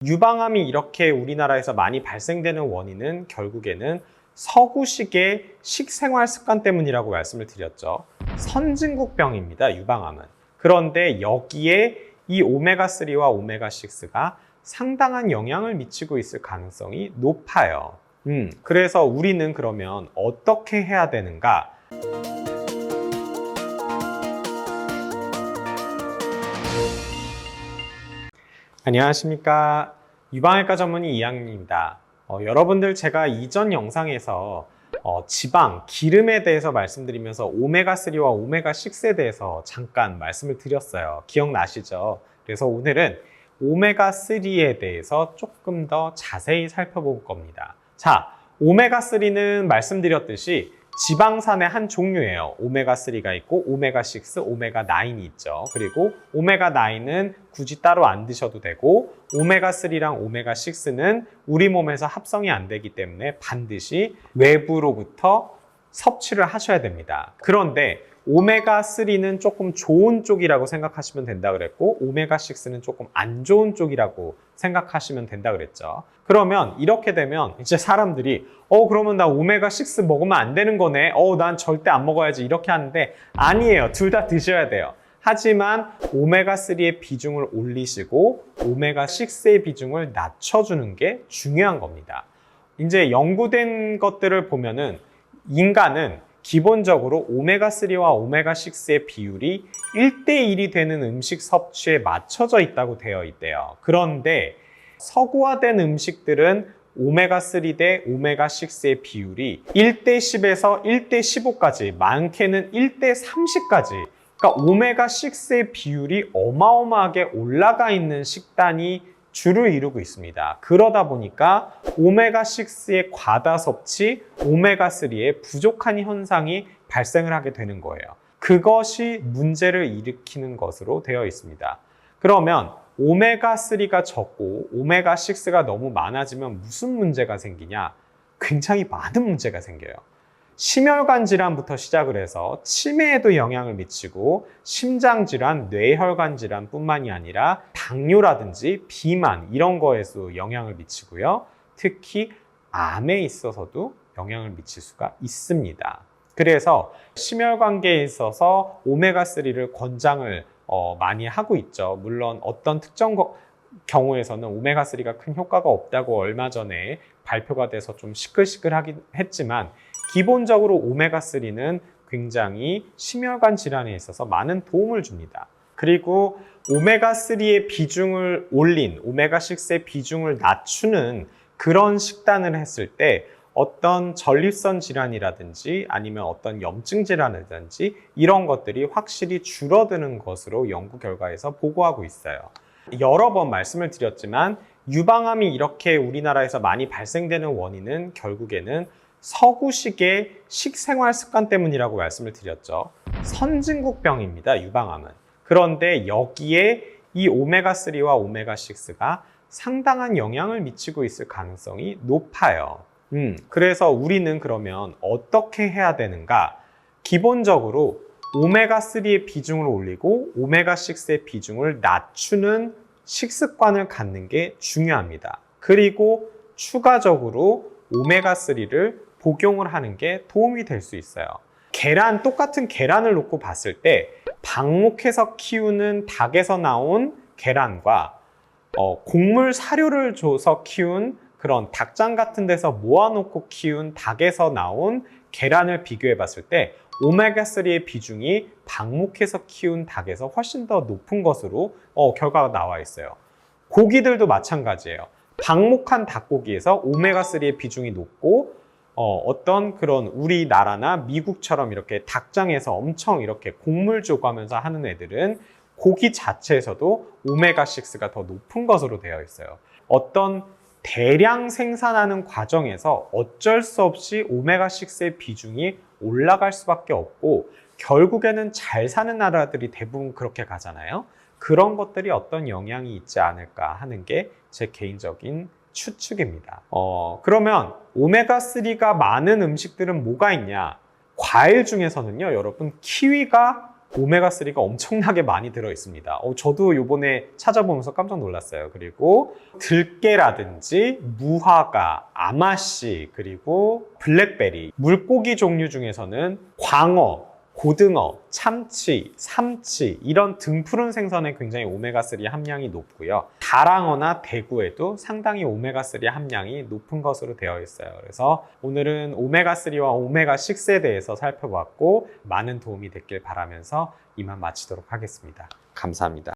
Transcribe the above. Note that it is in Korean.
유방암이 이렇게 우리나라에서 많이 발생되는 원인은 결국에는 서구식의 식생활 습관 때문이라고 말씀을 드렸죠. 선진국병입니다, 유방암은. 그런데 여기에 이 오메가3와 오메가6가 상당한 영향을 미치고 있을 가능성이 높아요. 그래서 우리는 그러면 어떻게 해야 되는가? 안녕하십니까. 유방외과 전문의 이양입니다. 여러분들 제가 이전 영상에서 지방, 기름에 대해서 말씀드리면서 오메가3와 오메가6에 대해서 잠깐 말씀을 드렸어요. 기억나시죠? 그래서 오늘은 오메가3에 대해서 조금 더 자세히 살펴볼 겁니다. 자, 오메가3는 말씀드렸듯이 지방산의 한 종류예요. 오메가3가 있고 오메가6, 오메가9이 있죠. 그리고 오메가9은 굳이 따로 안 드셔도 되고 오메가3랑 오메가6는 우리 몸에서 합성이 안 되기 때문에 반드시 외부로부터 섭취를 하셔야 됩니다. 그런데 오메가3는 조금 좋은 쪽이라고 생각하시면 된다 그랬고 오메가6는 조금 안 좋은 쪽이라고 생각하시면 된다 그랬죠. 그러면 이렇게 되면 이제 사람들이 그러면 나 오메가6 먹으면 안 되는 거네. 난 절대 안 먹어야지 이렇게 하는데 아니에요. 둘 다 드셔야 돼요. 하지만 오메가3의 비중을 올리시고 오메가6의 비중을 낮춰주는 게 중요한 겁니다. 이제 연구된 것들을 보면은 인간은 기본적으로 오메가3와 오메가6의 비율이 1대1이 되는 음식 섭취에 맞춰져 있다고 되어 있대요. 그런데 서구화된 음식들은 오메가3 대 오메가6의 비율이 1대10에서 1대15까지, 많게는 1대30까지, 그러니까 오메가6의 비율이 어마어마하게 올라가 있는 식단이 주를 이루고 있습니다. 그러다 보니까 오메가6의 과다 섭취, 오메가3의 부족한 현상이 발생을 하게 되는 거예요. 그것이 문제를 일으키는 것으로 되어 있습니다. 그러면 오메가3가 적고 오메가6가 너무 많아지면 무슨 문제가 생기냐? 굉장히 많은 문제가 생겨요. 심혈관 질환부터 시작을 해서 치매에도 영향을 미치고 심장질환, 뇌혈관 질환뿐만이 아니라 당뇨라든지 비만 이런 거에도 영향을 미치고요. 특히 암에 있어서도 영향을 미칠 수가 있습니다. 그래서 심혈관계에 있어서 오메가3를 권장을 많이 하고 있죠. 물론 어떤 특정 경우에서는 오메가3가 큰 효과가 없다고 얼마 전에 발표가 돼서 좀 시끌시끌하긴 했지만 기본적으로 오메가3는 굉장히 심혈관 질환에 있어서 많은 도움을 줍니다. 그리고 오메가3의 비중을 올린 오메가6의 비중을 낮추는 그런 식단을 했을 때 어떤 전립선 질환이라든지 아니면 어떤 염증 질환이라든지 이런 것들이 확실히 줄어드는 것으로 연구 결과에서 보고하고 있어요. 여러 번 말씀을 드렸지만 유방암이 이렇게 우리나라에서 많이 발생되는 원인은 결국에는 서구식의 식생활 습관 때문이라고 말씀을 드렸죠. 선진국병입니다, 유방암은. 그런데 여기에 이 오메가3와 오메가6가 상당한 영향을 미치고 있을 가능성이 높아요. 그래서 우리는 그러면 어떻게 해야 되는가? 기본적으로 오메가3의 비중을 올리고 오메가6의 비중을 낮추는 식습관을 갖는 게 중요합니다. 그리고 추가적으로 오메가3를 복용을 하는 게 도움이 될 수 있어요. 똑같은 계란을 놓고 봤을 때 방목해서 키우는 닭에서 나온 계란과 곡물 사료를 줘서 키운 그런 닭장 같은 데서 모아놓고 키운 닭에서 나온 계란을 비교해 봤을 때 오메가3의 비중이 방목해서 키운 닭에서 훨씬 더 높은 것으로 결과가 나와 있어요. 고기들도 마찬가지예요. 방목한 닭고기에서 오메가3의 비중이 높고 어떤 그런 우리나라나 미국처럼 이렇게 닭장에서 엄청 이렇게 곡물 쪼가면서 하는 애들은 고기 자체에서도 오메가6가 더 높은 것으로 되어 있어요. 어떤 대량 생산하는 과정에서 어쩔 수 없이 오메가6의 비중이 올라갈 수밖에 없고 결국에는 잘 사는 나라들이 대부분 그렇게 가잖아요. 그런 것들이 어떤 영향이 있지 않을까 하는 게 제 개인적인 추측입니다. 그러면 오메가3가 많은 음식들은 뭐가 있냐? 과일 중에서는요, 여러분, 키위가 오메가3가 엄청나게 많이 들어있습니다. 저도 요번에 찾아보면서 깜짝 놀랐어요. 그리고 들깨라든지 무화과, 아마씨, 그리고 블랙베리, 물고기 종류 중에서는 광어, 고등어, 참치, 삼치 이런 등푸른 생선에 굉장히 오메가3 함량이 높고요. 다랑어나 대구에도 상당히 오메가3 함량이 높은 것으로 되어 있어요. 그래서 오늘은 오메가3와 오메가6에 대해서 살펴봤고 많은 도움이 됐길 바라면서 이만 마치도록 하겠습니다. 감사합니다.